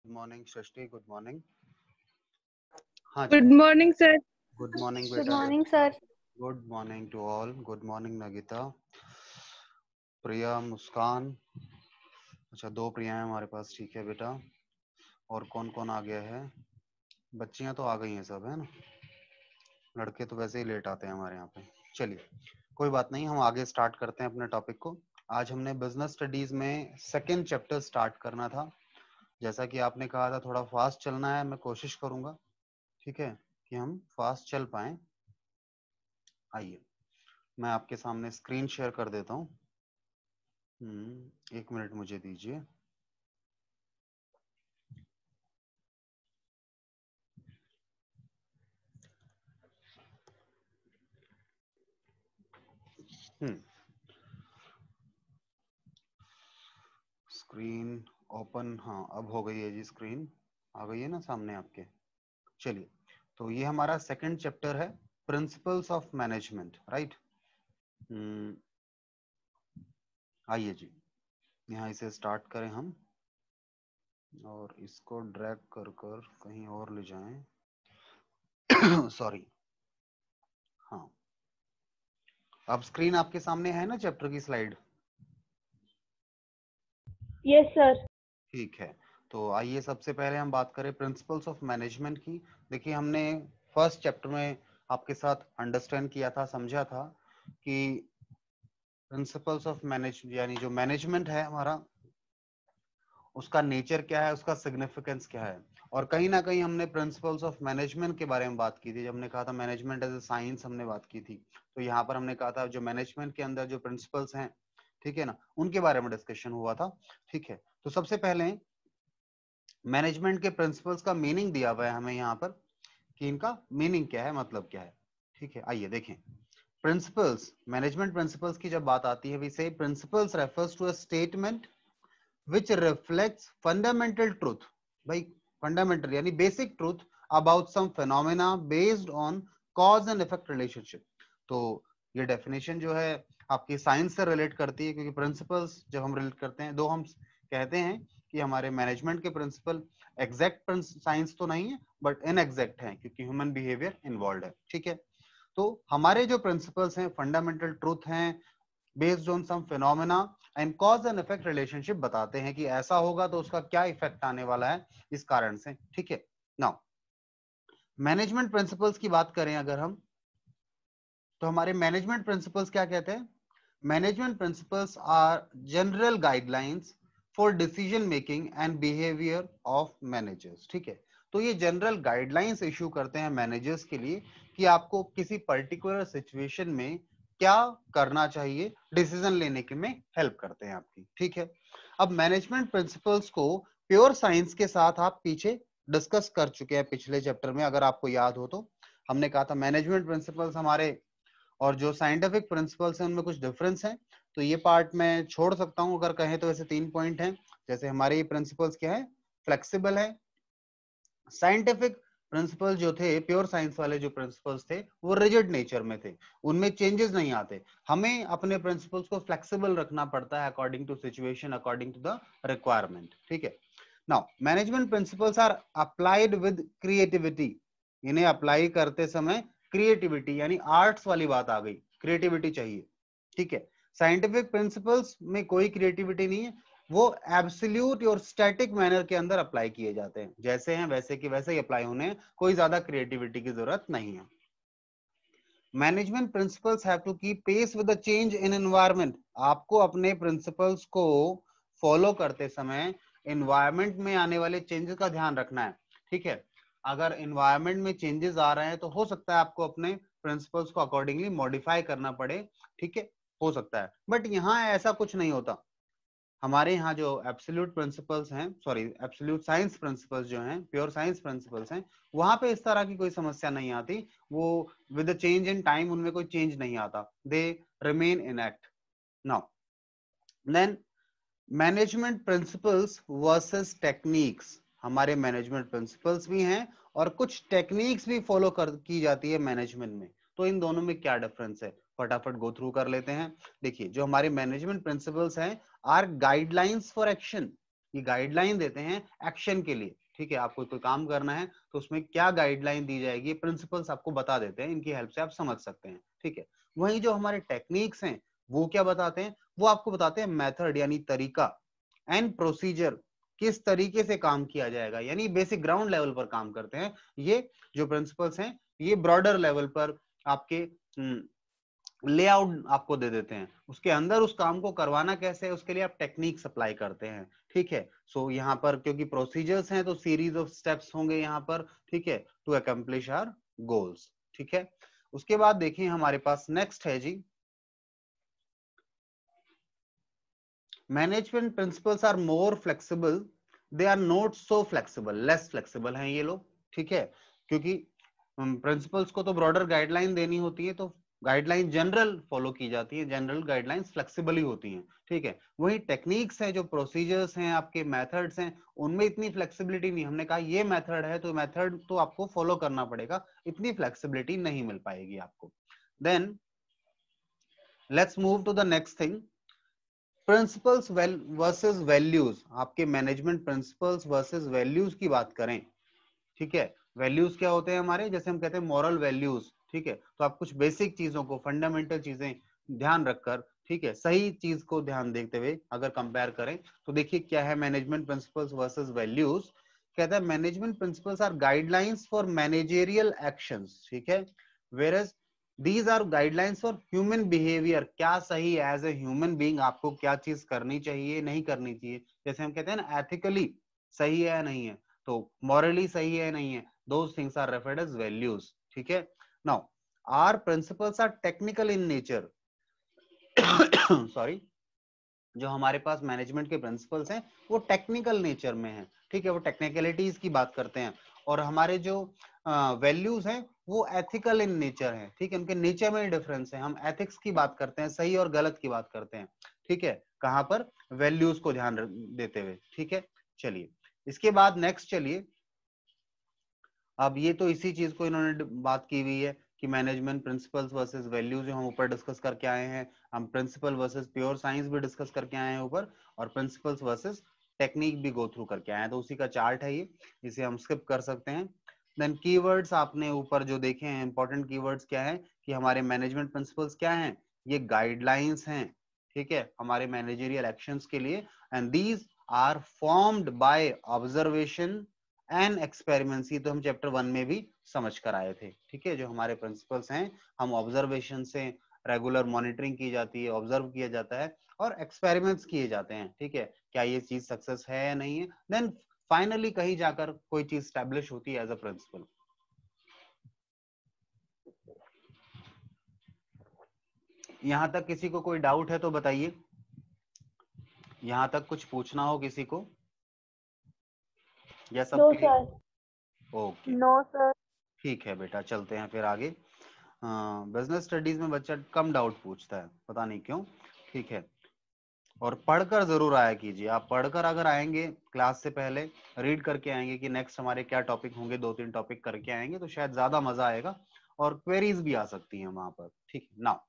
Good morning Srishti, good morning. हाँ जी, good morning sir. Good morning good बेटा। Morning sir. Good morning to all. Good morning Nagita, Priya, Muskan. अच्छा, दो प्रिया है हमारे पास, ठीक है बेटा। और कौन कौन आ गया है? बच्चियां तो आ गई हैं सब, है ना। लड़के तो वैसे ही लेट आते हैं हमारे यहाँ पे। चलिए, कोई बात नहीं, हम आगे स्टार्ट करते हैं अपने टॉपिक को। आज हमने बिजनेस स्टडीज में सेकेंड चैप्टर स्टार्ट करना था। जैसा कि आपने कहा था थोड़ा फास्ट चलना है, मैं कोशिश करूंगा, ठीक है, कि हम फास्ट चल पाए। आइए, मैं आपके सामने स्क्रीन शेयर कर देता हूँ। एक मिनट मुझे दीजिए। स्क्रीन ओपन, हाँ अब हो गई है जी, स्क्रीन आ गई है ना सामने आपके। चलिए, तो ये हमारा सेकंड चैप्टर है, प्रिंसिपल्स ऑफ मैनेजमेंट, राइट। आइए जी, यहाँ इसे स्टार्ट करें हम और इसको ड्रैग कर कर कहीं और ले जाएं। सॉरी। हाँ, अब स्क्रीन आपके सामने है ना चैप्टर की स्लाइड? Yes sir. ठीक है, तो आइए सबसे पहले हम बात करें प्रिंसिपल्स ऑफ मैनेजमेंट की। देखिए, हमने फर्स्ट चैप्टर में आपके साथ अंडरस्टैंड किया था, समझा था कि प्रिंसिपल्स ऑफ मैनेज यानी जो मैनेजमेंट है हमारा, उसका नेचर क्या है, उसका सिग्निफिकेंस क्या है। और कहीं ना कहीं हमने प्रिंसिपल्स ऑफ मैनेजमेंट के बारे में बात की थी, जब हमने कहा था मैनेजमेंट एज ए साइंस, हमने बात की थी। तो यहाँ पर हमने कहा था जो मैनेजमेंट के अंदर जो प्रिंसिपल्स हैं, ठीक है ना, उनके बारे में डिस्कशन हुआ था। ठीक है, तो सबसे पहले मैनेजमेंट के प्रिंसिपल्स का मीनिंग दिया हुआ है हमें यहाँ पर, कि इनका मीनिंग क्या है, मतलब क्या है। ठीक है, आइए देखें। प्रिंसिपल्स, मैनेजमेंट प्रिंसिपल्स की जब बात आती है, we say principles refers to a statement which reflects fundamental truth, भाई fundamental यानी basic truth about some phenomena based on cause and effect relationship। तो ये डेफिनेशन जो है आपकी साइंस से रिलेट करती है, क्योंकि प्रिंसिपल्स जब हम रिलेट करते हैं, दो हम कहते हैं कि हमारे मैनेजमेंट के प्रिंसिपल एग्जैक्ट साइंस तो नहीं है, बट इनएग्जैक्ट है, क्योंकि ह्यूमन बिहेवियर इन्वॉल्व है। ठीक है, तो हमारे जो प्रिंसिपल्स हैं फंडामेंटल ट्रूथ हैं, based on some phenomena and cause and effect relationship बताते हैं कि ऐसा होगा तो उसका क्या इफेक्ट आने वाला है इस कारण से। ठीक है, नाउ मैनेजमेंट प्रिंसिपल्स की बात करें अगर हम, तो हमारे मैनेजमेंट प्रिंसिपल्स क्या कहते हैं? Management principles are general guidelines for decision making and behaviour of managers. ठीक है, तो ये जनरल गाइडलाइंस इशू करते हैं मैनेजर्स के लिए कि आपको किसी पर्टिकुलर सिचुएशन में क्या करना चाहिए, डिसीजन लेने के में हेल्प करते हैं आपकी। ठीक है, अब मैनेजमेंट प्रिंसिपल्स को प्योर साइंस के साथ आप पीछे डिस्कस कर चुके हैं पिछले चैप्टर में, अगर आपको याद हो तो। हमने कहा था मैनेजमेंट प्रिंसिपल्स हमारे और जो साइंटिफिक प्रिंसिपल्स हैं उनमें कुछ डिफरेंस है, तो ये पार्ट मैं छोड़ सकता हूं अगर कहें तो। वैसे 3 पॉइंट हैं, जैसे हमारे ये प्रिंसिपल्स क्या है, फ्लेक्सिबल है। साइंटिफिक प्रिंसिपल जो थे, प्योर साइंस वाले जो प्रिंसिपल्स थे, वो रिजिड नेचर में थे, उनमें चेंजेस नहीं आते। हमें अपने प्रिंसिपल्स को फ्लेक्सिबल रखना पड़ता है according to situation, according to the requirement. ठीक है, now management principles are applied with creativity. इन्हें अप्लाई करते समय क्रिएटिविटी यानी आर्ट्स वाली बात आ गई, क्रिएटिविटी चाहिए। ठीक है, साइंटिफिक प्रिंसिपल्स में कोई क्रिएटिविटी नहीं है, वो एब्सोल्यूट और स्टैटिक मैनर के अंदर अप्लाई किए जाते हैं, जैसे हैं वैसे के वैसे ही अप्लाई होने, कोई ज्यादा क्रिएटिविटी की जरूरत नहीं है। Management principles have to keep pace with the change in environment. आपको अपने प्रिंसिपल्स को फॉलो करते समय एनवायरनमेंट में आने वाले चेंजेस का ध्यान रखना है। ठीक है, अगर एनवायरनमेंट में चेंजेस आ रहे हैं तो हो सकता है आपको अपने प्रिंसिपल्स को अकॉर्डिंगली मॉडिफाई करना पड़े। ठीक है, हो सकता है, बट यहाँ ऐसा कुछ नहीं होता। हमारे यहाँ जो एब्सोल्यूट प्रिंसिपल्स हैं, सॉरी एब्सोल्यूट साइंस प्रिंसिपल्स जो हैं, प्योर साइंस प्रिंसिपल्स हैं, वहां पे इस तरह की कोई समस्या नहीं आती। वो with the change in time उनमें कोई चेंज नहीं आता, they remain intact. Now then management principles versus techniques. हमारे मैनेजमेंट प्रिंसिपल्स भी हैं और कुछ टेक्निक्स भी फॉलो की जाती है मैनेजमेंट में। तो इन दोनों में क्या डिफरेंस है, फटाफट गो थ्रू कर लेते हैं। देखिए, जो हमारे मैनेजमेंट प्रिंसिपल्स हैं आर गाइडलाइंस फॉर एक्शन। ये गाइडलाइन देते हैं एक्शन के लिए, ठीक है। आपको कोई काम करना है तो उसमें क्या गाइडलाइन दी जाएगी, प्रिंसिपल्स आपको बता देते हैं, इनकी हेल्प से आप समझ सकते हैं, ठीक है। वहीं जो हमारे टेक्निक्स हैं वो क्या बताते हैं, वो आपको बताते हैं मेथड यानी तरीका, एंड प्रोसीजर, किस तरीके से काम किया जाएगा, यानी बेसिक ग्राउंड लेवल पर काम करते हैं। ये जो प्रिंसिपल्स हैं ये ब्रॉडर लेवल पर आपके लेआउट आपको दे देते हैं, उसके अंदर उस काम को करवाना कैसे है उसके लिए आप टेक्निक सप्लाई करते हैं, ठीक है। सो यहाँ पर क्योंकि प्रोसीजर्स हैं तो सीरीज ऑफ स्टेप्स होंगे यहाँ पर, ठीक है, टू अकम्प्लिश आवर गोल्स, ठीक है। उसके बाद देखिए हमारे पास नेक्स्ट है जी, management principles are more flexible, they are not so flexible, less flexible हैं ये लोग, ठीक है। क्योंकि प्रिंसिपल्स को तो ब्रॉडर गाइडलाइन देनी होती है, तो गाइडलाइन जनरल फॉलो की जाती है, जनरल गाइडलाइंस फ्लेक्सिबल ही होती हैं, ठीक है। वही टेक्निक्स हैं, जो प्रोसीजर्स हैं, आपके मेथड्स हैं, उनमें इतनी फ्लेक्सिबिलिटी नहीं, हमने कहा ये मेथड है तो मेथड तो आपको फॉलो करना पड़ेगा, इतनी फ्लेक्सिबिलिटी नहीं मिल पाएगी आपको। Then let's move to the next thing, principles versus values, आपके मैनेजमेंट प्रिंसिपल्स वर्सेस वैल्यूज की बात करें, ठीक है। वैल्यूज क्या होते हैं हमारे, जैसे हम कहते हैं मॉरल वैल्यूज, ठीक है। तो आप कुछ बेसिक चीजों को, फंडामेंटल चीजें ध्यान रखकर, ठीक है, सही चीज को ध्यान देखते हुए अगर कंपेयर करें तो देखिए क्या है मैनेजमेंट प्रिंसिपल्स वर्सेस वैल्यूज। कहता है management principles are guidelines for managerial actions, ठीक है, whereas these are guidelines for human behaviour, क्या सही एज ए ह्यूमन बीइंग आपको क्या चीज करनी चाहिए नहीं करनी चाहिए, जैसे हम कहते हैं ना एथिकली सही है या नहीं है, तो मॉरली सही है नहीं है, those things are referred as values, ठीक है। now our principles are technical in nature sorry, जो हमारे पास मैनेजमेंट के प्रिंसिपल्स हैं वो टेक्निकल नेचर में है, ठीक है, वो टेक्निकलिटीज की बात करते हैं, और हमारे जो वैल्यूज हैं वो एथिकल इन नेचर है, ठीक है, उनके नेचर में डिफरेंस है, हम एथिक्स की बात करते हैं, सही और गलत की बात करते हैं, ठीक है, कहां पर वैल्यूज को ध्यान देते हुए, ठीक है। चलिए इसके बाद नेक्स्ट चलिए, अब ये तो इसी चीज को इन्होंने बात की हुई है कि मैनेजमेंट प्रिंसिपल्स वर्सेस वैल्यूज जो हम ऊपर डिस्कस करके आए हैं, हम प्रिंसिपल वर्सेस प्योर साइंस भी डिस्कस करके आए हैं ऊपर, और प्रिंसिपल्स वर्सेस टेक्निक भी गो थ्रू करके आए हैं, तो उसी का चार्ट है ये, इसे हम स्किप कर सकते हैं। देन कीवर्ड्स आपने ऊपर जो देखे हैं, इंपॉर्टेंट कीवर्ड्स क्या है कि हमारे मैनेजमेंट प्रिंसिपल्स क्या हैं, ये गाइडलाइंस हैं, ठीक है, हमारे मैनेजरियल एक्शंस के लिए, and these are formed by observation and experiments, ये तो हम चैप्टर 1 में भी समझ कर आए थे, ठीक है। जो हमारे प्रिंसिपल्स हैं हम ऑब्जर्वेशन से, रेगुलर मॉनिटरिंग की जाती है, ऑब्जर्व किया जाता है और एक्सपेरिमेंट्स किए जाते हैं, ठीक है, क्या ये चीज सक्सेस है या नहीं है, देन फाइनली कहीं जाकर कोई चीज स्टैब्लिश होती है एज अ प्रिंसिपल। यहां तक किसी को कोई डाउट है तो बताइए, यहां तक कुछ पूछना हो किसी को, या सब no clear? Sir. Okay, no sir. ठीक है बेटा, चलते हैं फिर आगे। बिजनेस स्टडीज में बच्चा कम डाउट पूछता है, पता नहीं क्यों, ठीक है, और पढ़कर जरूर आया कीजिए, आप पढ़कर अगर आएंगे क्लास से पहले, रीड करके आएंगे कि नेक्स्ट हमारे क्या टॉपिक होंगे, 2-3 टॉपिक करके आएंगे तो शायद ज्यादा मजा आएगा, और क्वेरीज भी आ सकती हैं वहां पर, ठीक है। Now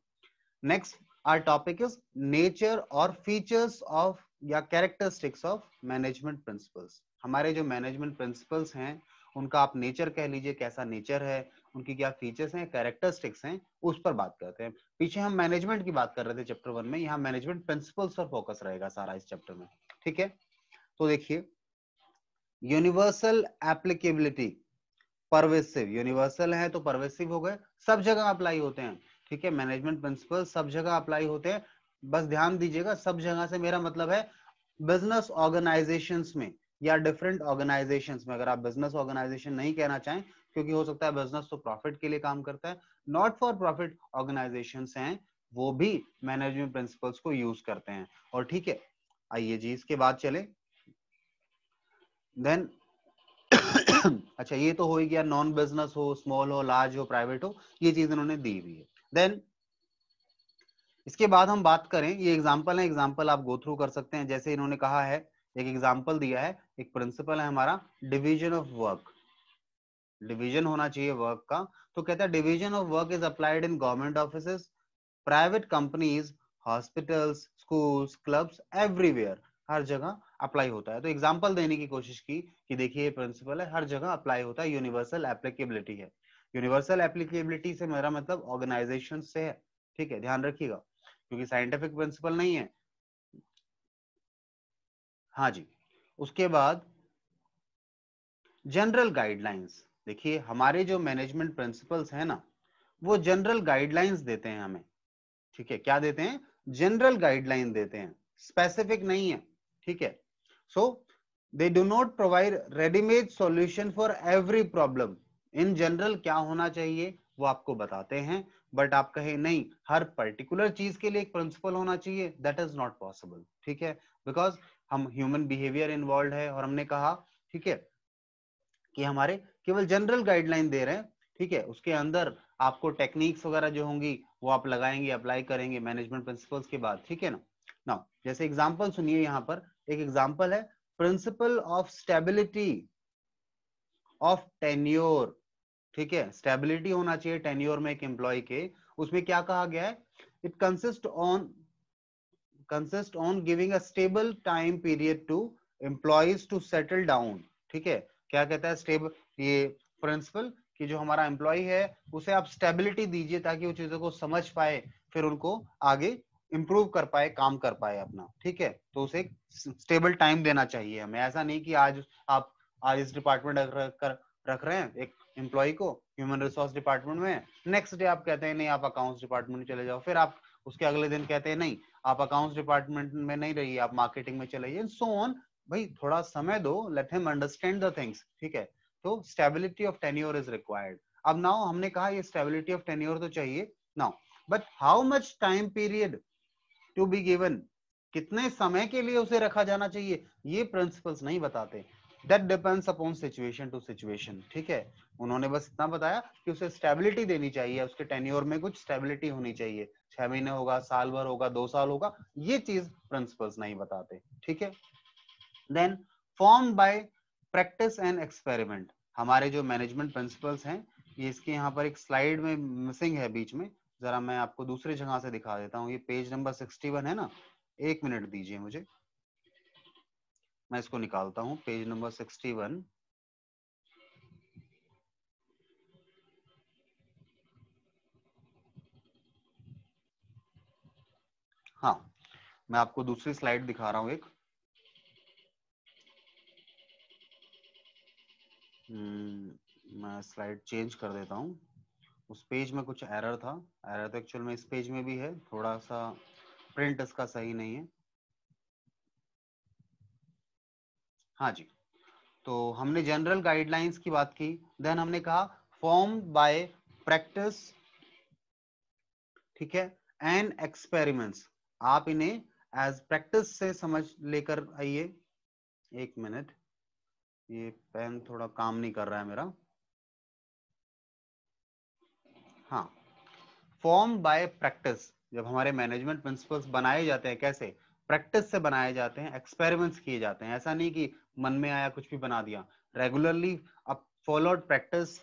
next our topic is nature और फीचर्स ऑफ या कैरेक्टरिस्टिक्स ऑफ मैनेजमेंट प्रिंसिपल्स। हमारे जो मैनेजमेंट प्रिंसिपल्स हैं उनका आप नेचर कह लीजिए, कैसा नेचर है, उनकी क्या फीचर्स हैं, कैरेक्टरिस्टिक्स हैं, उस पर बात करते हैं। पीछे हम मैनेजमेंट की बात कर रहे थे चैप्टर 1 में, यहाँ मैनेजमेंट प्रिंसिपल्स पर फोकस रहेगा सारा इस चैप्टर में, ठीक है। तो देखिए यूनिवर्सल एप्लीकेबिलिटी, परवेसिव, यूनिवर्सल है तो परवेसिव हो गए, सब जगह अप्लाई होते हैं, ठीक है, मैनेजमेंट प्रिंसिपल सब जगह अप्लाई होते हैं। बस ध्यान दीजिएगा, सब जगह से मेरा मतलब है बिजनेस ऑर्गेनाइजेशंस में या डिफरेंट ऑर्गेनाइजेशंस में, अगर आप बिजनेस ऑर्गेनाइजेशन नहीं कहना चाहें क्योंकि हो सकता है बिजनेस तो प्रॉफिट के लिए काम करता है, नॉट फॉर प्रॉफिट ऑर्गेनाइजेशंस हैं वो भी मैनेजमेंट प्रिंसिपल्स को यूज करते हैं, और ठीक है। आइए जी इसके बाद चले, देन अच्छा ये तो हो ही गया, नॉन बिजनेस हो, स्मॉल हो, लार्ज हो, प्राइवेट हो, ये चीज इन्होंने दी हुई है। देन इसके बाद हम बात करें, ये एग्जांपल है, एग्जांपल आप गो थ्रू कर सकते हैं, जैसे इन्होंने कहा है, एक एग्जांपल दिया है, एक प्रिंसिपल है हमारा डिवीजन ऑफ वर्क, डिवीजन होना चाहिए वर्क का, तो कहता है division of work is applied in government offices, private companies, hospitals, schools, clubs, everywhere, हर जगह अप्लाई होता है। तो एग्जांपल देने की कोशिश की कि देखिए ये प्रिंसिपल है, हर जगह अप्लाई होता है, यूनिवर्सल एप्लीकेबिलिटी है। यूनिवर्सल एप्लीकेबिलिटी से मेरा मतलब ऑर्गेनाइजेशन से है, ठीक है, ध्यान रखिएगा, क्योंकि साइंटिफिक प्रिंसिपल नहीं है। हाँ जी, उसके बाद जनरल गाइडलाइंस। देखिए हमारे जो मैनेजमेंट प्रिंसिपल्स हैं ना, वो जनरल गाइडलाइंस देते हैं हमें, ठीक है, क्या देते हैं, जनरल गाइडलाइन देते हैं, स्पेसिफिक नहीं है, ठीक है। So they do not provide readymade solution for every problem. In general क्या होना चाहिए वो आपको बताते हैं, बट आप कहें नहीं हर पर्टिकुलर चीज के लिए एक प्रिंसिपल होना चाहिए, दैट इज नॉट पॉसिबल, ठीक है, बिकॉज हम ह्यूमन बिहेवियर इन्वॉल्व है, और हमने कहा, ठीक है, कि हमारे केवल जनरल गाइडलाइन दे रहे हैं, ठीक है, उसके अंदर आपको टेक्निक्स वगैरह जो होंगी वो आप लगाएंगे, अप्लाई करेंगे मैनेजमेंट प्रिंसिपल्स के बाद, ठीक है ना। नाउ जैसे एग्जांपल सुनिए, यहाँ पर एक एग्जांपल है, principle of stability of tenure, ठीक है, स्टेबिलिटी होना चाहिए टेन्योर में एक एम्प्लॉय के। उसमें क्या कहा गया है, it consist on giving a stable time period to employees to settle down, ठीक है, क्या कहता है स्टेबल, ये प्रिंसिपल कि जो हमारा एम्प्लॉय है उसे आप स्टेबिलिटी दीजिए ताकि वो चीजों को समझ पाए, फिर उनको आगे इंप्रूव कर पाए, काम कर पाए अपना, ठीक है। तो उसे एक स्टेबल टाइम देना चाहिए हमें, ऐसा नहीं कि आप आज इस डिपार्टमेंट रख रहे हैं एक एम्प्लॉय को ह्यूमन रिसोर्स डिपार्टमेंट में, नेक्स्ट डे आप कहते हैं नहीं आप अकाउंट्स डिपार्टमेंट में चले जाओ, फिर आप उसके अगले दिन कहते हैं नहीं आप अकाउंट्स डिपार्टमेंट में नहीं रहिए, आप मार्केटिंग में चले जाइए, सो ऑन। भाई थोड़ा समय दो, let him understand the things, ठीक है। तो stability of tenure is required. अब नाउ हमने कहा ये स्टेबिलिटी ऑफ टेन्योर तो चाहिए now, but how much time period to be given, कितने समय के लिए उसे रखा जाना चाहिए, ये प्रिंसिपल्स नहीं बताते, that depends upon situation to situation, ठीक है। उन्होंने बस इतना बताया कि उसे स्टेबिलिटी देनी चाहिए, उसके टेन्योर में कुछ स्टेबिलिटी होनी चाहिए, 6 महीने होगा, साल भर होगा, 2 साल होगा, ये चीज प्रिंसिपल्स नहीं बताते, ठीक है। Then formed by practice and experiment, हमारे जो मैनेजमेंट प्रिंसिपल्स हैं, ये इसके यहाँ पर एक स्लाइड में मिसिंग है बीच में, जरा मैं आपको दूसरी जगह से दिखा देता हूँ, ये पेज नंबर 61 है ना, एक मिनट दीजिए मुझे, मैं इसको निकालता हूँ, पेज नंबर 61। हाँ, मैं आपको दूसरी स्लाइड दिखा रहा हूँ एक, मैं स्लाइड चेंज कर देता हूँ, उस पेज में कुछ एरर था, एरर तो एक्चुअल में इस पेज में भी है, थोड़ा सा प्रिंट इसका सही नहीं है। हाँ जी, तो हमने जनरल गाइडलाइंस की बात की, देन हमने कहा फॉर्म बाय प्रैक्टिस, ठीक है, एंड एक्सपेरिमेंट्स, आप इन्हें एज प्रैक्टिस से समझ लेकर आइए। एक मिनट, ये पेन थोड़ा काम नहीं कर रहा है मेरा। हाँ, फॉर्म बाय प्रैक्टिस, जब हमारे मैनेजमेंट प्रिंसिपल्स बनाए जाते हैं कैसे, प्रैक्टिस से बनाए जाते हैं, एक्सपेरिमेंट्स किए जाते हैं, ऐसा नहीं कि मन में आया कुछ भी बना दिया, रेगुलरली अब followed practice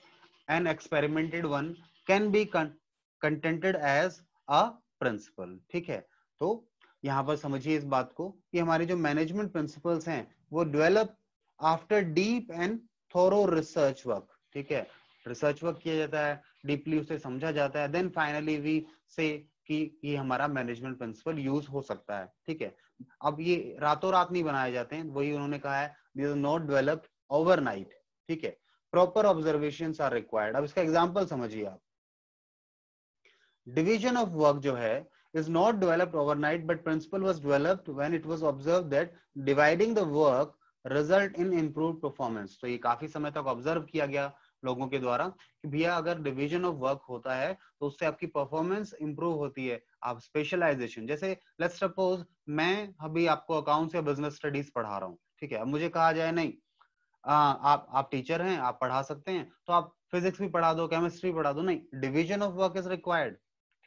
and experimented one can be contented as a principle, ठीक है। तो यहाँ पर समझिए इस बात को कि हमारे जो मैनेजमेंट प्रिंसिपल्स हैं वो develop after deep and thorough research work, ठीक है, रिसर्च वर्क किया जाता है, डीपली उसे समझा जाता है, देन फाइनली वी से कि ये हमारा मैनेजमेंट प्रिंसिपल यूज हो सकता है, ठीक है। अब ये रातों रात नहीं बनाए जाते हैं, वही उन्होंने कहा है, these are not developed overnight, ठीक है, प्रॉपर ऑब्जर्वेशंस आर रिक्वायर्ड। अब इसका एग्जांपल समझिए आप, डिवीजन ऑफ वर्क जो है is not developed overnight, but principle was developed when it was observed that dividing the work result in improved performance। तो ये काफी समय तक ऑब्जर्व किया गया लोगों के द्वारा कि भैया अगर डिवीजन ऑफ वर्क होता है तो उससे आपकी परफॉर्मेंस इंप्रूव होती है। आप स्पेशलाइजेशन, जैसे लेट्स सपोज मैं अभी आपको अकाउंट्स या बिजनेस स्टडीज पढ़ा रहा हूँ, ठीक है, अब मुझे कहा जाए नहीं आप टीचर हैं, आप पढ़ा सकते हैं, तो आप फिजिक्स भी पढ़ा दो, केमिस्ट्री पढ़ा दो, नहीं, division of work is required,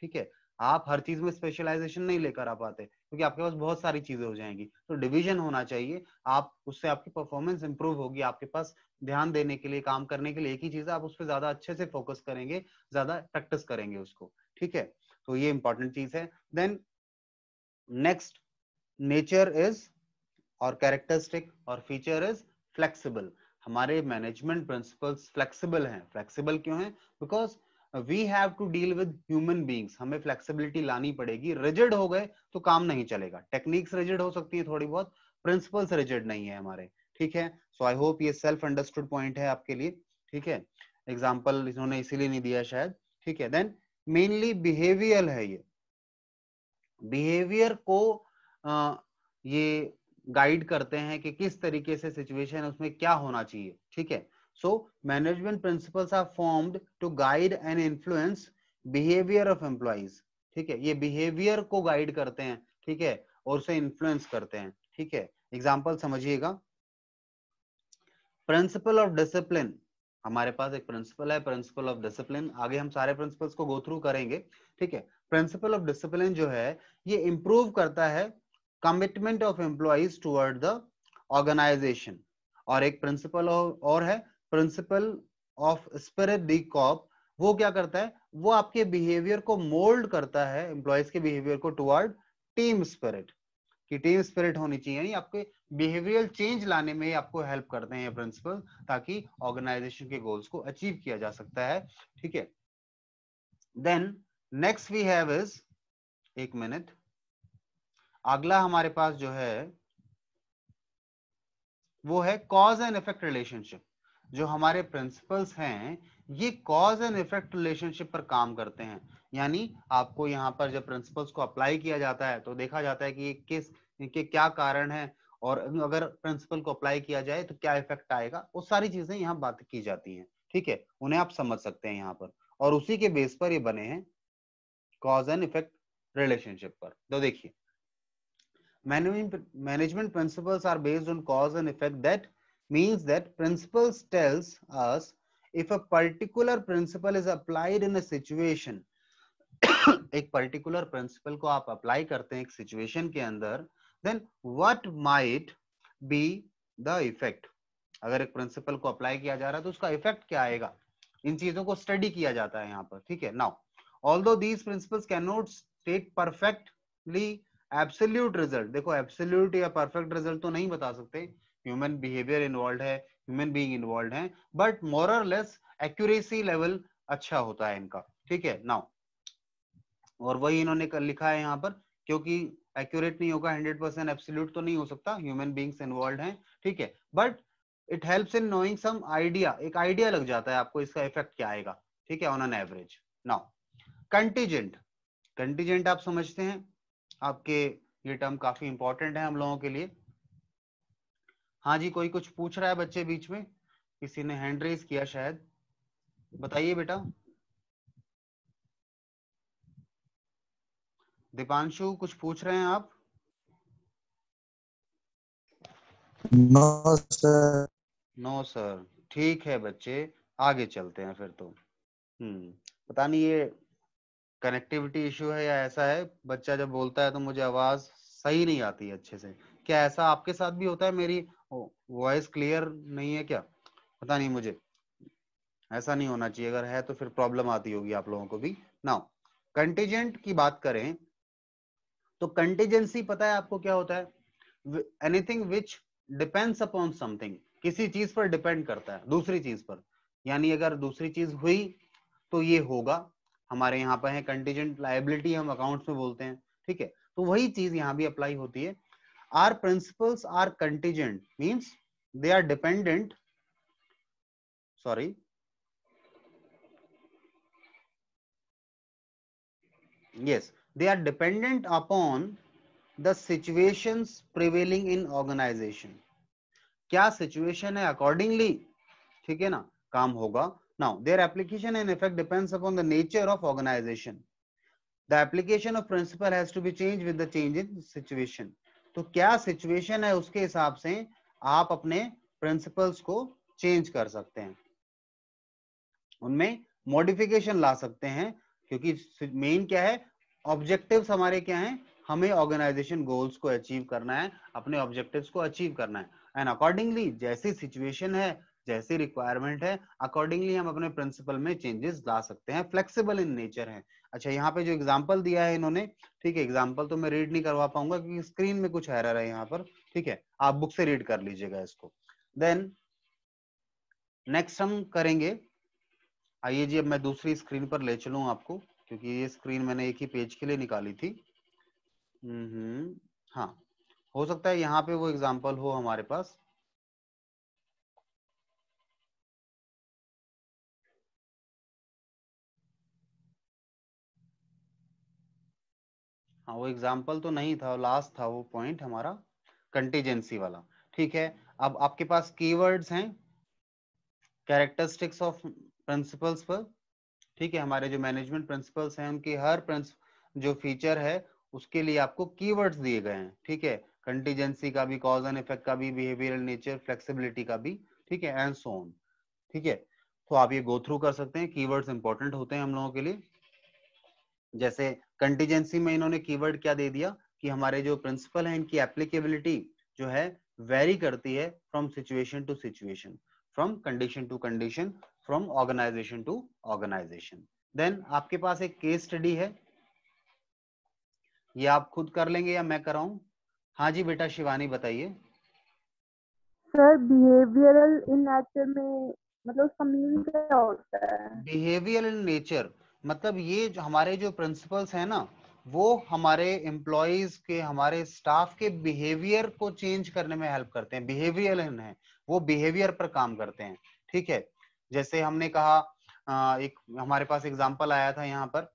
ठीक है। आप हर चीज में स्पेशलाइजेशन नहीं लेकर आ पाते क्योंकि आपके पास बहुत सारी चीजें हो जाएंगी, तो डिवीजन होना चाहिए, आप उससे आपकी परफॉर्मेंस इंप्रूव होगी, आपके पास ध्यान देने के लिए, काम करने के लिए एक ही चीज है, आप उस पर ज्यादा अच्छे से फोकस करेंगे, ज्यादा प्रैक्टिस करेंगे उसको, ठीक है। तो ये इंपॉर्टेंट चीज है। देन नेक्स्ट, नेचर इज और कैरेक्टरिस्टिक और फीचर इज फ्लेक्सिबल। हमारे मैनेजमेंट प्रिंसिपल्स फ्लेक्सिबल हैं। फ्लेक्सिबल क्यों हैं? Because we have to deal with human beings, हमें फ्लेक्सिबिलिटी लानी पड़ेगी। रिजिड हो गए तो काम नहीं चलेगा। टेक्निक्स रिजिड हो सकती है थोड़ी बहुत, प्रिंसिपल्स रिजिड नहीं है हमारे, ठीक है। सो आई होप ये सेल्फ अंडरस्टूड पॉइंट है आपके लिए, ठीक है। एग्जाम्पल इन्होंने इसीलिए नहीं दिया शायद, ठीक है। देन मेनली बिहेवियर है, ये बिहेवियर को ये गाइड करते हैं कि किस तरीके से सिचुएशन है, उसमें क्या होना चाहिए, ठीक है। So management principles are formed to guide and influence behaviour of employees, ठीक है। ये बिहेवियर को गाइड करते हैं, ठीक है, और उसे इन्फ्लुएंस करते हैं, ठीक है। एग्जाम्पल समझिएगा। प्रिंसिपल ऑफ डिसिप्लिन, हमारे पास एक प्रिंसिपल है, प्रिंसिपल ऑफ डिसिप्लिन। आगे हम सारे प्रिंसिपल्स को गो थ्रू करेंगे, ठीक है। प्रिंसिपल ऑफ डिसिप्लिन जो है ये इंप्रूव करता है commitment of employees toward the organisation. और एक प्रिंसिपल और है principle of spirit de corps. वो क्या करता है? वो आपके बिहेवियर को मोल्ड करता है, एम्प्लॉइज के बिहेवियर को टुवर्ड टीम स्पिरिट, कि टीम स्पिरिट होनी चाहिए। यानी आपके बिहेवियरल चेंज लाने में आपको हेल्प करते हैं ये प्रिंसिपल, ताकि ऑर्गेनाइजेशन के गोल्स को अचीव किया जा सकता है, ठीक है। Then next we have is, एक मिनट, अगला हमारे पास जो है वो है कॉज एंड इफेक्ट रिलेशनशिप। जो हमारे प्रिंसिपल्स हैं ये कॉज एंड इफेक्ट रिलेशनशिप पर काम करते हैं। यानी आपको यहाँ पर जब प्रिंसिपल्स को अप्लाई किया जाता है तो देखा जाता है कि किस इनके क्या कारण है, और अगर प्रिंसिपल को अप्लाई किया जाए तो क्या इफेक्ट आएगा, वो सारी चीजें यहाँ बात की जाती हैं, ठीक है। उन्हें आप समझ सकते हैं यहाँ पर, और उसी के बेस पर ये बने हैं कॉज एंड इफेक्ट रिलेशनशिप पर। तो देखिए, management principles are based on cause and effect. That means that principles tells us if a particular principle is applied in a situation. एक particular principle को आप apply करते हैं एक situation के अंदर, then what might be the effect. अगर एक principle को apply किया जा रहा है तो उसका effect क्या आएगा, इन चीजों को study किया जाता है यहाँ पर, ठीक है। Now, although these principles cannot state perfectly absolute result, देखो एब्सोल्यूट या परफेक्ट रिजल्ट तो नहीं बता सकते, ह्यूमन बिहेवियर इन्वॉल्व है, ह्यूमन बीइंग इन्वॉल्व है, बट मोर और लेस एक्यूरेसी लेवल अच्छा होता है इनका, ठीक है। नाउ, और वही इन्होंने लिखा है यहाँ पर, क्योंकि एक्यूरेट नहीं होगा 100%, एब्सोल्यूट तो नहीं हो सकता, ह्यूमन बीइंग्स इन्वॉल्व हैं, ठीक है। But it helps in knowing some idea, एक आइडिया लग जाता है आपको इसका इफेक्ट क्या आएगा, ठीक है, on an average. Now contingent, contingent आप समझते हैं, आपके ये टर्म काफी इंपॉर्टेंट है हम लोगों के लिए। हाँ जी, कोई कुछ पूछ रहा है बच्चे बीच में, किसी ने हैंड रेज किया शायद, बताइए बेटा। दीपांशु कुछ पूछ रहे हैं आप? No sir. नो सर, ठीक है बच्चे, आगे चलते हैं फिर तो। पता नहीं ये कनेक्टिविटी इशू है या ऐसा है, बच्चा जब बोलता है तो मुझे आवाज सही नहीं आती है अच्छे से। क्या ऐसा आपके साथ भी होता है, मेरी वॉइस क्लियर नहीं है क्या? पता नहीं, मुझे ऐसा नहीं होना चाहिए, अगर है तो फिर प्रॉब्लम आती होगी आप लोगों को भी। नाउ कंटीजेंट की बात करें तो कंटीजेंसी पता है आपको क्या होता है? Anything which depends upon something, किसी चीज पर डिपेंड करता है दूसरी चीज पर, यानी अगर दूसरी चीज हुई तो ये होगा। हमारे यहाँ पर है कंटीजेंट लायबिलिटी, हम अकाउंट्स में बोलते हैं, ठीक है। तो वही चीज यहाँ भी अप्लाई होती है। Our principles are contingent means they are dependent, sorry, yes, they are dependent upon the situations prevailing in organization. क्या सिचुएशन है अकॉर्डिंगली, ठीक है ना, काम होगा। Now their application and effect depends upon the nature of organisation. The application of principle has to be change with the change in situation. तो क्या situation है उसके हिसाब से आप अपने प्रिंसिपल्स को चेंज कर सकते हैं, उनमें मॉडिफिकेशन ला सकते हैं, क्योंकि मेन क्या है, ऑब्जेक्टिव्स हमारे क्या हैं, हमें ऑर्गेनाइजेशन गोल्स को अचीव करना है, अपने ऑब्जेक्टिव्स को अचीव करना है, एंड अकॉर्डिंगली जैसी सिचुएशन है, जैसी रिक्वायरमेंट है, अकॉर्डिंगली हम अपने प्रिंसिपल में चेंजेस ला सकते हैं, फ्लेक्सिबल इन नेचर है। अच्छा, यहाँ पे जो एग्जांपल दिया है इन्होंने, ठीक है, एग्जांपल तो मैं रीड नहीं करवा पाऊंगा क्योंकि स्क्रीन में कुछ एरर है यहाँ पर, ठीक है, आप बुक से रीड कर लीजिएगा इसको। देन नेक्स्ट हम करेंगे, आइए जी अब मैं दूसरी स्क्रीन पर ले चलूं आपको, क्योंकि ये स्क्रीन मैंने एक ही पेज के लिए निकाली थी। हाँ, हो सकता है यहाँ पे वो एग्जांपल हो हमारे पास। हाँ, वो एग्जाम्पल तो नहीं था, लास्ट था वो पॉइंट हमारा कंटीजेंसी वाला। ठीक है, अब आपके पास कीवर्ड्स हैं कैरेक्टरिस्टिक्स ऑफ प्रिंसिपल्स पर। ठीक है, हमारे जो मैनेजमेंट प्रिंसिपल्स हैं उनकी हर जो फीचर है उसके लिए आपको कीवर्ड्स दिए गए हैं। ठीक है, कंटीजेंसी का भी, कॉज एंड इफेक्ट का भी, बिहेवियरल नेचर, फ्लेक्सिबिलिटी का भी, ठीक है, एंड सो ऑन। ठीक है, तो आप ये गो थ्रू कर सकते हैं, कीवर्ड्स इंपॉर्टेंट होते हैं हम लोगों के लिए। जैसे कंटीजेंसी में इन्होंने कीवर्ड क्या दे दिया कि हमारे जो प्रिंसिपल है इनकी एप्लीकेबिलिटी जो है वेरी करती है from situation to situation, from condition to condition, from organisation to organisation. Then आपके पास एक केस स्टडी है, ये आप खुद कर लेंगे या मैं कराऊं? हाँ जी बेटा शिवानी बताइए। सर बिहेवियरल इन नेचर में मतलब उसका मीनिंग क्या होता है? बिहेवियर इन नेचर मतलब ये जो हमारे जो प्रिंसिपल्स हैं ना, वो हमारे एम्प्लॉयज के, हमारे स्टाफ के बिहेवियर को चेंज करने में हेल्प करते हैं। बिहेवियर है, वो बिहेवियर पर काम करते हैं। ठीक है, जैसे हमने कहा एक हमारे पास एग्जांपल आया था यहाँ पर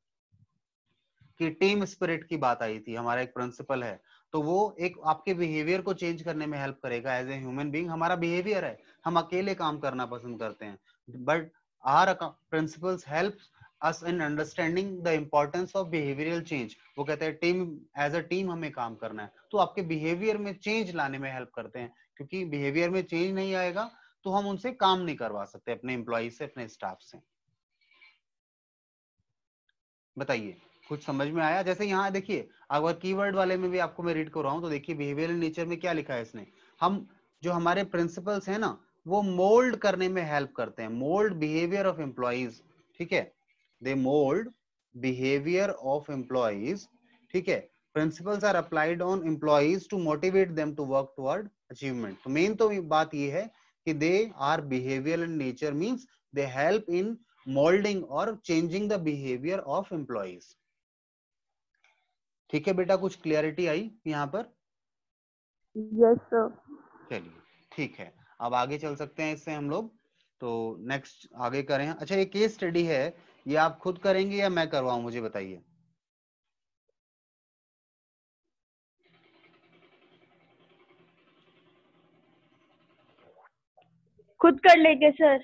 कि टीम स्पिरिट की बात आई थी। हमारा एक प्रिंसिपल है, तो वो एक आपके बिहेवियर को चेंज करने में हेल्प करेगा। एज ए ह्यूमन बीइंग हमारा बिहेवियर है, हम अकेले काम करना पसंद करते हैं, but our principles help us in understanding the importance of behavioural change. वो कहते हैं टीम, एज अ टीम हमें काम करना है, तो आपके बिहेवियर में चेंज लाने में हेल्प करते हैं, क्योंकि बिहेवियर में चेंज नहीं आएगा तो हम उनसे काम नहीं करवा सकते, अपने एम्प्लॉय से, अपने स्टाफ से। बताइए कुछ समझ में आया? जैसे यहाँ देखिए, अगर कीवर्ड वाले में भी आपको मैं रीड कर रहा हूँ, तो देखिए बिहेवियरल नेचर में क्या लिखा है इसने, हम जो हमारे प्रिंसिपल्स है ना, वो मोल्ड करने में हेल्प करते हैं, मोल्ड बिहेवियर ऑफ एम्प्लॉइज। ठीक है, they mould behaviour of employees. ठीक है, principles are applied on employees to motivate them to work toward achievement. तो मेन तो बात ये है कि they are behavioural in nature, means they help in moulding और changing the behaviour of employees. ठीक है बेटा, कुछ क्लियरिटी आई यहाँ पर? Yes sir. चलिए ठीक है, अब आगे चल सकते हैं इससे हम लोग। तो नेक्स्ट आगे करें। अच्छा, ये केस स्टडी है, ये आप खुद करेंगे या मैं करवाऊं, मुझे बताइए। खुद कर लेंगे सर।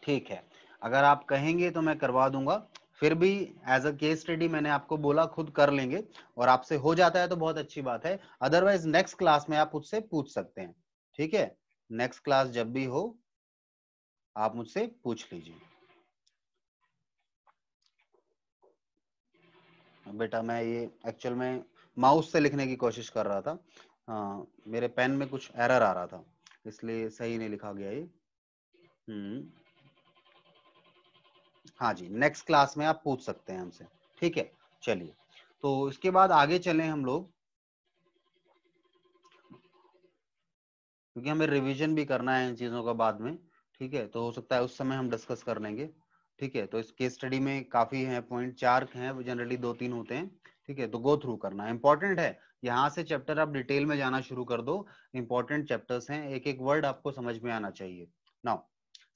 ठीक है, अगर आप कहेंगे तो मैं करवा दूंगा, फिर भी एज अ केस स्टडी मैंने आपको बोला खुद कर लेंगे, और आपसे हो जाता है तो बहुत अच्छी बात है, अदरवाइज नेक्स्ट क्लास में आप मुझसे पूछ सकते हैं। ठीक है, नेक्स्ट क्लास जब भी हो आप मुझसे पूछ लीजिए। बेटा मैं ये एक्चुअल में माउस से लिखने की कोशिश कर रहा था, मेरे पेन में कुछ एरर आ रहा था, इसलिए सही नहीं लिखा गया ये। हाँ जी, नेक्स्ट क्लास में आप पूछ सकते हैं हमसे। ठीक है, चलिए, तो इसके बाद आगे चलें हम लोग, क्योंकि हमें रिवीजन भी करना है इन चीजों का बाद में। ठीक है, तो हो सकता है उस समय हम डिस्कस कर लेंगे। ठीक है, तो इस केस स्टडी में काफी है पॉइंट, 4 हैं, वो जनरली 2-3 होते हैं। ठीक है, तो गो थ्रू करना इंपॉर्टेंट है, यहाँ से चैप्टर आप डिटेल में जाना शुरू कर दो, इंपॉर्टेंट चैप्टर्स हैं, एक एक वर्ड आपको समझ में आना चाहिए। नाउ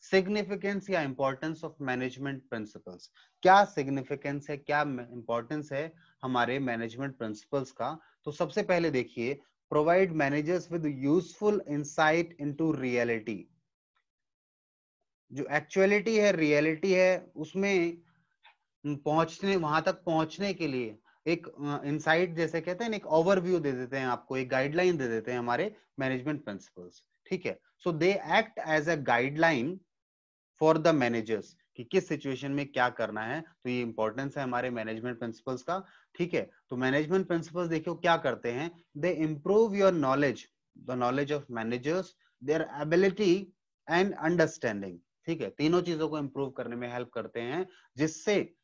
सिग्निफिकेंस या इंपॉर्टेंस ऑफ मैनेजमेंट प्रिंसिपल्स, क्या सिग्निफिकेंस है, क्या इंपॉर्टेंस है हमारे मैनेजमेंट प्रिंसिपल्स का? तो सबसे पहले देखिए, provide managers with useful insight into reality. जो एक्चुअलिटी है, रियलिटी है, उसमें पहुंचने, वहां तक पहुंचने के लिए एक इंसाइट, जैसे कहते हैं ना, एक ओवरव्यू दे देते हैं आपको, एक गाइडलाइन दे देते हैं हमारे मैनेजमेंट प्रिंसिपल्स। ठीक है, so they act as a guideline for the managers कि किस सिचुएशन में क्या करना है। तो ये इंपॉर्टेंस है हमारे मैनेजमेंट प्रिंसिपल्स का। ठीक है, तो मैनेजमेंट प्रिंसिपल्स देखियो क्या करते हैं, they improve your knowledge, the knowledge of managers, their ability and understanding. ठीक है, तीनों चीजों को इंप्रूव करने में हेल्प करते हैं, जिससे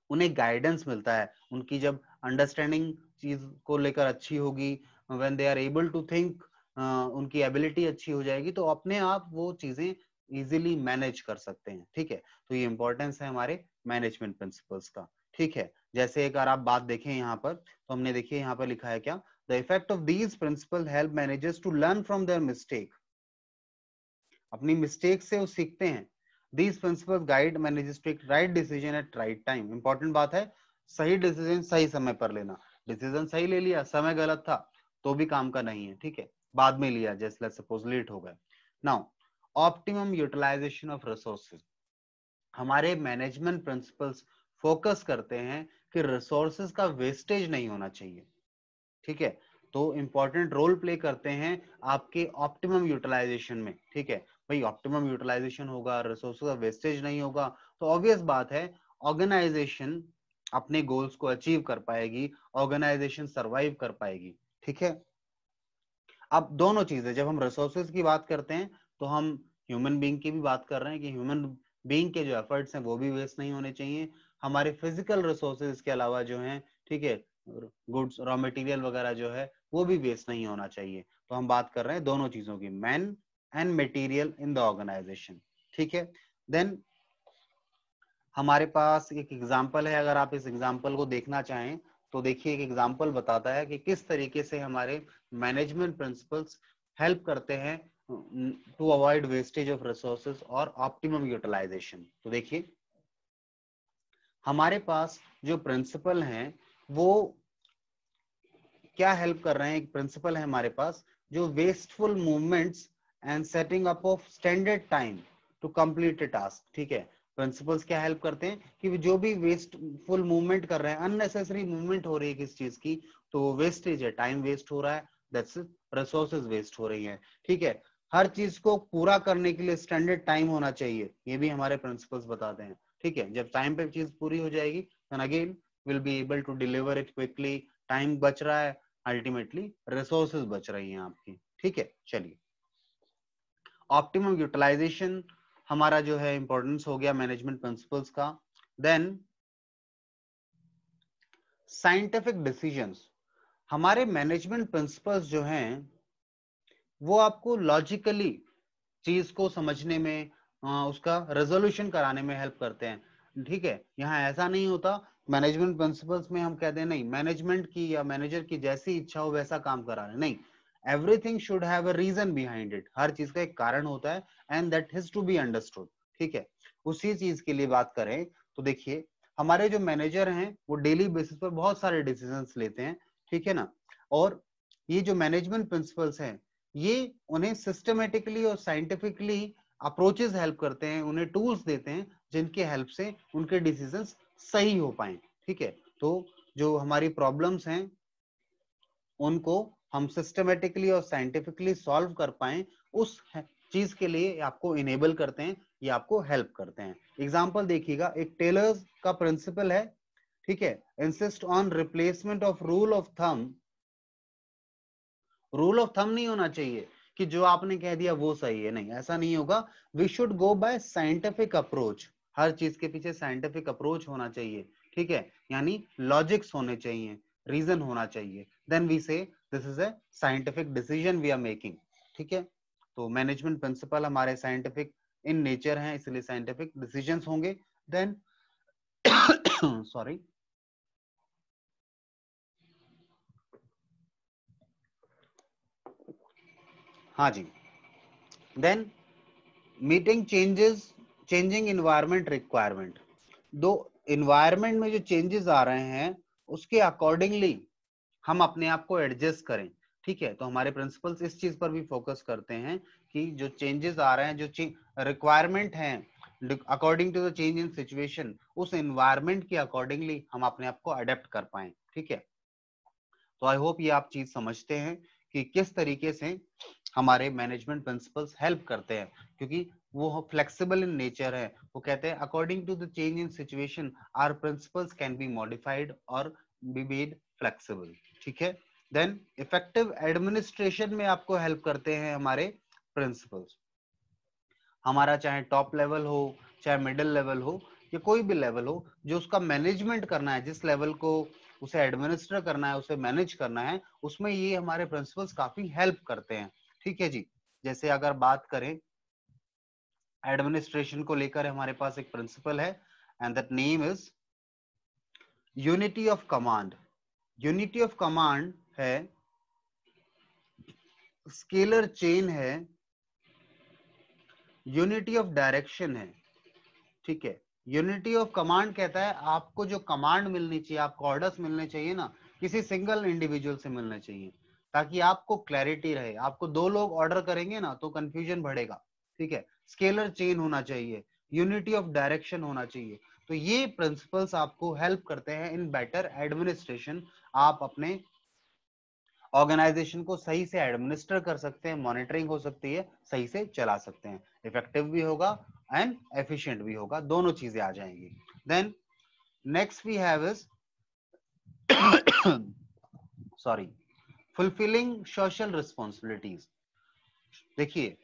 उन्हें गाइडेंस मिलता है। उनकी जब अंडरस्टैंडिंग चीज को लेकर अच्छी होगी, when they are able to think, उनकी एबिलिटी अच्छी हो जाएगी तो अपने आप वो चीजें इजीली मैनेज कर सकते हैं। ठीक है, तो ये इंपॉर्टेंस है हमारे मैनेजमेंट प्रिंसिपल्स का। ठीक है, जैसे एक अगर आप बात देखें यहाँ पर, तो हमने देखिए यहाँ पर लिखा है क्या, the effect of these principle help managers to learn from their mistake, अपनी मिस्टेक से वो सीखते हैं। These principles guide managers to take right decision at right time. Important बात है, सही डिसीजन सही समय पर लेना। डिसीजन सही ले लिया, समय गलत था तो भी काम का नहीं है। ठीक है, बाद में लिया, जैसे लेट्स सपोज लेट हो गए। Now optimum utilisation of resources, हमारे मैनेजमेंट प्रिंसिपल्स फोकस करते हैं कि रिसोर्सेज का वेस्टेज नहीं होना चाहिए। ठीक है, तो इंपॉर्टेंट रोल प्ले करते हैं आपके ऑप्टिमम यूटिलाइजेशन में। ठीक है भाई, ऑप्टिमम यूटिलाइजेशन होगा, रिसोर्सेज का वेस्टेज नहीं होगा, तो ऑब्वियस बात है ऑर्गेनाइजेशन अपने गोल्स को अचीव कर पाएगी, ऑर्गेनाइजेशन सरवाइव कर पाएगी। ठीक है, अब दोनों चीजें, जब हम रिसोर्सेज की बात करते हैं तो हम ह्यूमन बीइंग की भी बात कर रहे हैं कि ह्यूमन बीइंग के जो एफर्ट्स हैं वो भी वेस्ट नहीं होने चाहिए, हमारे फिजिकल रिसोर्सेज के अलावा जो हैं, ठीक है, गुड्स रॉ मटेरियल वगैरह जो है वो भी वेस्ट नहीं होना चाहिए। तो हम बात कर रहे हैं दोनों चीजों की, man and material in the organisation. ठीक है, देन हमारे पास एक एग्जाम्पल है, अगर आप इस एग्जाम्पल को देखना चाहें तो देखिए, एक एग्जाम्पल बताता है कि किस तरीके से हमारे मैनेजमेंट प्रिंसिपल्स हेल्प करते हैं to avoid wastage of resources और ऑप्टिमम यूटिलाइजेशन। तो देखिए, हमारे पास जो प्रिंसिपल हैं वो क्या हेल्प कर रहे हैं। एक प्रिंसिपल है हमारे पास जो wasteful movements and setting up of standard time to complete a task. ठीक है, प्रिंसिपल्स क्या हेल्प करते हैं कि जो भी वेस्टफुल मूवमेंट कर रहे हैं, अननेसेसरी मूवमेंट हो रही है किस चीज की, तो वेस्टेज है, टाइम वेस्ट हो रहा है, दैट्स रिसोर्सेज वेस्ट हो रही है। ठीक है, हर चीज को पूरा करने के लिए स्टैंडर्ड टाइम होना चाहिए, ये भी हमारे प्रिंसिपल्स बताते हैं। ठीक है, जब टाइम पे चीज पूरी हो जाएगी then again will be able to deliver it quickly, time बच रहा है, अल्टीमेटली रिसोर्सेज बच रही हैं आपकी। ठीक है, चलिए, ऑप्टिमम यूटिलाइजेशन हमारा जो है इंपॉर्टेंस हो गया मैनेजमेंट प्रिंसिपल्स का। देन साइंटिफिक डिसीजंस, हमारे मैनेजमेंट प्रिंसिपल्स जो हैं वो आपको लॉजिकली चीज को समझने में, उसका रेजोल्यूशन कराने में हेल्प करते हैं। ठीक है, यहाँ ऐसा नहीं होता मैनेजमेंट प्रिंसिपल्स में हम कहते हैं नहीं, मैनेजमेंट की या मैनेजर की जैसी इच्छा हो वैसा काम करा रहे, नहीं, everything should have a reason behind it, हर चीज का एक कारण होता है and that has to be understood. ठीक है, उसी चीज के लिए बात करें तो देखिए, हमारे जो मैनेजर हैं वो डेली बेसिस पर बहुत सारे डिसीजंस लेते हैं। ठीक है ना, और ये जो मैनेजमेंट प्रिंसिपल्स हैं ये उन्हें सिस्टमेटिकली और साइंटिफिकली अप्रोचेस हेल्प करते हैं, उन्हें टूल्स देते हैं जिनके हेल्प से उनके डिसीजंस सही हो पाए। ठीक है, तो जो हमारी प्रॉब्लम्स हैं उनको हम सिस्टमेटिकली और साइंटिफिकली सॉल्व कर पाए, उस चीज के लिए आपको इनेबल करते हैं, ये आपको हेल्प करते हैं। एग्जांपल देखिएगा, एक टेलर्स का प्रिंसिपल है, ठीक है, insist on replacement of rule of thumb. Rule of thumb नहीं होना चाहिए कि जो आपने कह दिया वो सही है, नहीं, ऐसा नहीं होगा। We should go by scientific approach, हर चीज के पीछे साइंटिफिक अप्रोच होना चाहिए। ठीक है, यानी लॉजिक्स होने चाहिए, रीजन होना चाहिए, then we say this is a scientific decision we are making. ठीक है, तो मैनेजमेंट प्रिंसिपल हमारे साइंटिफिक इन नेचर हैं, इसलिए साइंटिफिक डिसीजंस होंगे। देन सॉरी, हाँ जी, then meeting changes, changing environment requirement, दो इन्वायरमेंट में जो चेंजेस आ रहे हैं उसके अकॉर्डिंगली हम अपने आप को एडजस्ट करें। ठीक है, तो हमारे प्रिंसिपल्स इस चीज पर भी फोकस करते हैं कि जो चेंजेस आ रहे हैं, जो रिक्वायरमेंट है according to the change in situation, उस एनवायरमेंट के अकॉर्डिंगली हम अपने आप को अडेप्ट कर पाए। ठीक है, तो आई होप ये आप चीज समझते हैं कि किस तरीके से हमारे मैनेजमेंट प्रिंसिपल्स हेल्प करते हैं, क्योंकि वो फ्लेक्सिबल इन नेचर है। वो कहते हैं according to the change in situation our principles can be modified और बी मेड फ्लेक्सिबल। ठीक है, देन इफेक्टिव एडमिनिस्ट्रेशन में आपको हेल्प करते हैं हमारे प्रिंसिपल्स। हमारा चाहे टॉप लेवल हो, चाहे मिडिल लेवल हो, या कोई भी लेवल हो, जो उसका मैनेजमेंट करना है, जिस लेवल को उसे एडमिनिस्टर करना है, उसे मैनेज करना है, उसमें ये हमारे प्रिंसिपल्स काफी हेल्प करते हैं। ठीक है जी। जैसे अगर बात करें एडमिनिस्ट्रेशन को लेकर, हमारे पास एक प्रिंसिपल है and that name is unity of command. Unity of command है, स्केलर चेन है, यूनिटी ऑफ डायरेक्शन है। ठीक है। यूनिटी ऑफ कमांड कहता है आपको जो कमांड मिलनी चाहिए, आपको ऑर्डर्स मिलने चाहिए ना, किसी सिंगल इंडिविजुअल से मिलने चाहिए, ताकि आपको क्लैरिटी रहे। आपको दो लोग ऑर्डर करेंगे ना तो कंफ्यूजन बढ़ेगा। ठीक है। स्केलर चेन होना चाहिए, यूनिटी ऑफ डायरेक्शन होना चाहिए। तो ये प्रिंसिपल्स आपको हेल्प करते हैं इन बेटर एडमिनिस्ट्रेशन। आप अपने ऑर्गेनाइजेशन को सही से एडमिनिस्टर कर सकते हैं, मॉनिटरिंग हो सकती है, सही से चला सकते हैं, इफेक्टिव भी होगा एंड एफिशिएंट भी होगा, दोनों चीजें आ जाएंगी। Then next we have is sorry fulfilling social responsibilities. देखिए,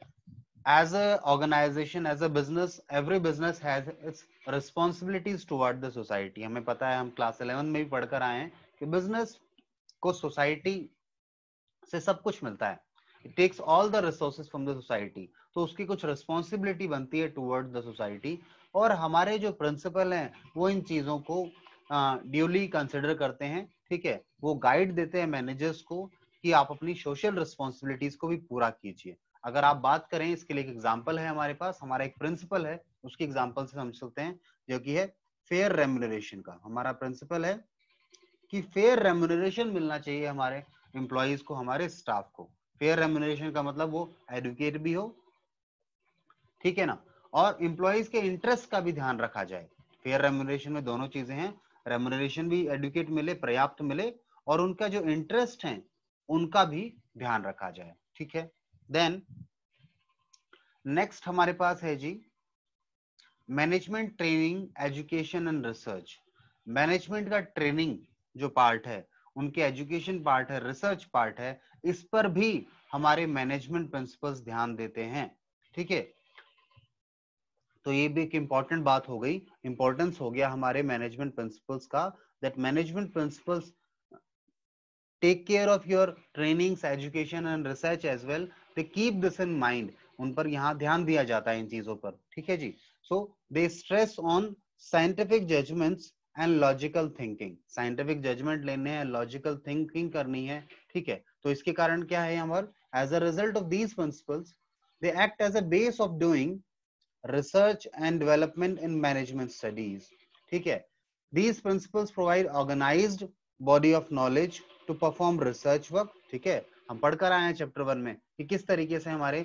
as a organisation, as a business, every business has its responsibilities toward the society. हमें पता है, हम क्लास 11 में भी पढ़कर आए हैं कि बिजनेस को सोसाइटी से सब कुछ मिलता है। It takes all the resources from the society, तो उसकी कुछ रिस्पॉन्सिबिलिटी बनती है टुवर्ड द सोसाइटी। और हमारे जो प्रिंसिपल हैं वो इन चीजों को ड्यूली कंसिडर करते हैं। ठीक है। वो गाइड देते हैं मैनेजर्स को कि आप अपनी सोशल रिस्पॉन्सिबिलिटीज को भी पूरा कीजिए। अगर आप बात करें, इसके लिए एक एग्जाम्पल है हमारे पास, हमारा एक प्रिंसिपल है, उसकी एग्जाम्पल से समझ सकते हैं, जो कि है फेयर रेम्यूनरेशन का। हमारा प्रिंसिपल है कि फेयर रेम्यूनरेशन मिलना चाहिए हमारे एम्प्लॉइज को, हमारे स्टाफ को। फेयर रेम्यूनरेशन का मतलब वो एडुकेट भी हो, ठीक है ना, और एम्प्लॉइज के इंटरेस्ट का भी ध्यान रखा जाए। फेयर रेम्यूनरेशन में दोनों चीजें हैं, रेम्यूनरेशन भी एडुकेट मिले, पर्याप्त मिले, और उनका जो इंटरेस्ट है उनका भी ध्यान रखा जाए। ठीक है। देन नेक्स्ट हमारे पास है जी management training, education and research. Management का ट्रेनिंग जो पार्ट है, उनके एजुकेशन पार्ट है, रिसर्च पार्ट है, इस पर भी हमारे मैनेजमेंट प्रिंसिपल्स ध्यान देते हैं। ठीक है। तो ये भी एक इंपॉर्टेंट बात हो गई, इंपॉर्टेंस हो गया हमारे मैनेजमेंट प्रिंसिपल्स का, that management principles take care of your trainings, education and research as well. They keep this in mind, उन पर यहाँ ध्यान दिया जाता है इन चीजों पर। ठीक है जी। So they stress on scientific judgements and logical thinking. Scientific judgement लेने हैं, लॉजिकल थिंकिंग करनी है। ठीक है। तो इसके कारण क्या है यहाँ पर, as a result of these principles they act as a base of doing research and development in management studies. ठीक है। These principles provide organized body of knowledge to perform research work. ठीक है। हम पढ़कर आए हैं चैप्टर 1 में कि किस तरीके से हमारे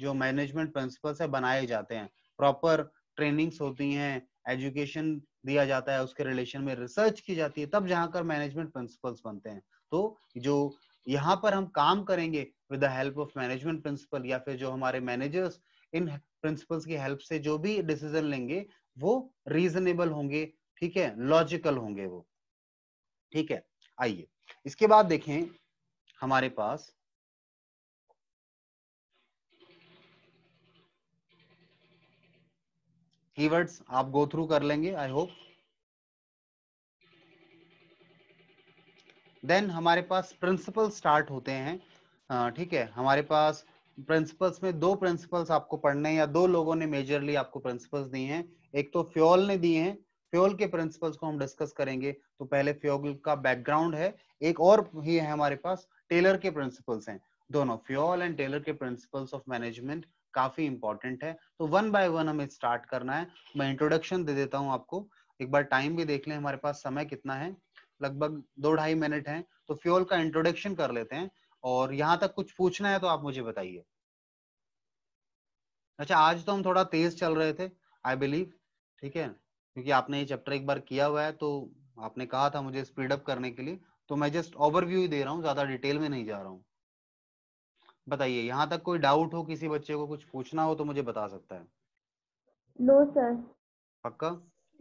जो मैनेजमेंट प्रिंसिपल्स है बनाए जाते हैं, प्रॉपर ट्रेनिंग्स होती हैं, एजुकेशन दिया जाता है, उसके रिलेशन में रिसर्च की जाती है, तब जहां कर मैनेजमेंट प्रिंसिपल्स बनते हैं। तो जो यहाँ पर हम काम करेंगे with the help of management principle, या फिर जो हमारे मैनेजर्स इन प्रिंसिपल्स की हेल्प से जो भी डिसीजन लेंगे वो रीजनेबल होंगे। ठीक है। लॉजिकल होंगे वो। ठीक है। आइए इसके बाद देखें हमारे पास कीवर्ड्स, आप गो थ्रू कर लेंगे आई होप। देन हमारे पास प्रिंसिपल स्टार्ट होते हैं। ठीक है। हमारे पास प्रिंसिपल्स में दो प्रिंसिपल्स आपको पढ़ने, या दो लोगों ने मेजरली आपको प्रिंसिपल्स दिए हैं। एक तो फ्योल ने दिए हैं, फ्योल के प्रिंसिपल्स को हम डिस्कस करेंगे। तो पहले फ्योल का बैकग्राउंड है, एक और ही है हमारे पास टेलर के प्रिंसिपल्स हैं। दोनों फ्योल एंड टेलर के प्रिंसिपल्स ऑफ मैनेजमेंट काफी इंपॉर्टेंट है। तो वन बाय वन हमें स्टार्ट करना है। मैं इंट्रोडक्शन दे देता हूं आपको, एक बार टाइम भी देख लें हमारे पास समय कितना है, लगभग 2-2.5 मिनट हैं। तो फ्यूल का इंट्रोडक्शन कर लेते हैं, और यहां तक कुछ पूछना है तो आप मुझे बताइए। अच्छा, आज तो हम थोड़ा तेज चल रहे थे आई बिलीव। ठीक है, क्योंकि आपने ये चैप्टर एक बार किया हुआ है, तो आपने कहा था मुझे स्पीड अप करने के लिए, तो मैं जस्ट ओवरव्यू ही दे रहा हूँ, ज्यादा डिटेल में नहीं जा रहा हूँ। बताइए, यहाँ तक कोई डाउट हो, किसी बच्चे को कुछ पूछना हो तो मुझे बता सकता है। No sir. पक्का?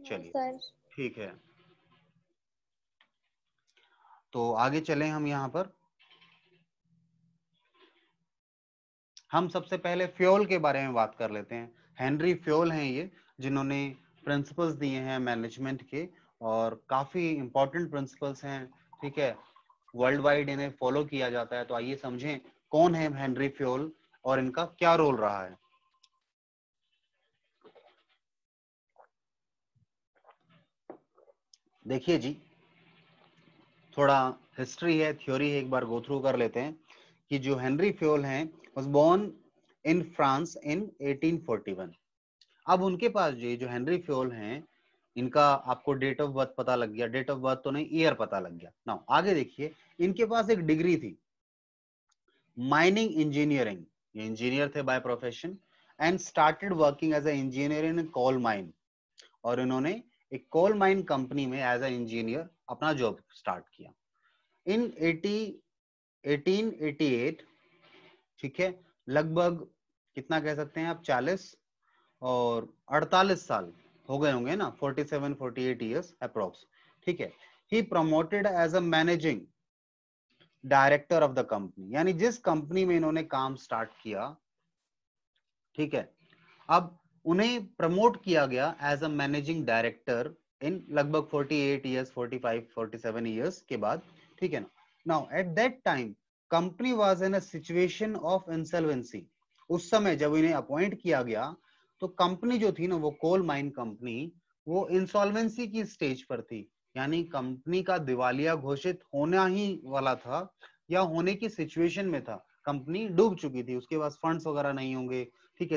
चलिए ठीक है। तो आगे चलें हम यहाँ पर। हम सबसे पहले फ्योल के बारे में बात कर लेते हैं। हेनरी फ्योल हैं ये, जिन्होंने प्रिंसिपल्स दिए हैं मैनेजमेंट के, और काफी इंपॉर्टेंट प्रिंसिपल्स हैं, ठीक है, वर्ल्ड वाइड इन्हें फॉलो किया जाता है। तो आइए समझें कौन है हेनरी फ्योल और इनका क्या रोल रहा है। देखिए जी, थोड़ा हिस्ट्री है, थ्योरी है, एक बार गो थ्रू कर लेते हैं कि जो हेनरी फ्योल हैं was born in France in 1841। अब उनके पास जो हेनरी फ्योल हैं, इनका आपको डेट ऑफ बर्थ पता लग गया, डेट ऑफ बर्थ तो नहीं, ईयर पता लग गया। नाउ आगे देखिए, इनके पास एक डिग्री थी माइनिंग इंजीनियरिंग, ये इंजीनियर थे by profession, and started working as a engineer in coal mine, और इन्होंने एक कोल माइन कंपनी में एज ए इंजीनियर अपना जॉब स्टार्ट किया इन 1888, ठीक है, लगभग कितना कह सकते हैं आप, 40 और 48 साल हो गए होंगे ना, 47-48 ईयर्स अप्रोक्स, ठीक है। He promoted as a managing director of the company, यानी जिस कंपनी में इन्होंने काम स्टार्ट किया, ठीक है, अब उन्हें प्रमोट किया गया as a managing director in लगभग 48 ईयर्स, 45-47 ईयर्स के बाद, ठीक है ना। Now at that time company was in a situation of insolvency. उस समय जब इन्हें अपॉइंट किया गया तो कंपनी जो थी ना, वो कोल माइन कंपनी, वो इंसॉल्वेंसी की स्टेज पर थी, यानी कंपनी का दिवालिया घोषित होना ही वाला था या होने की सिचुएशन में था। कंपनी डूब चुकी थी, उसके पास फंड्स वगैरह नहीं होंगे, ठीक है,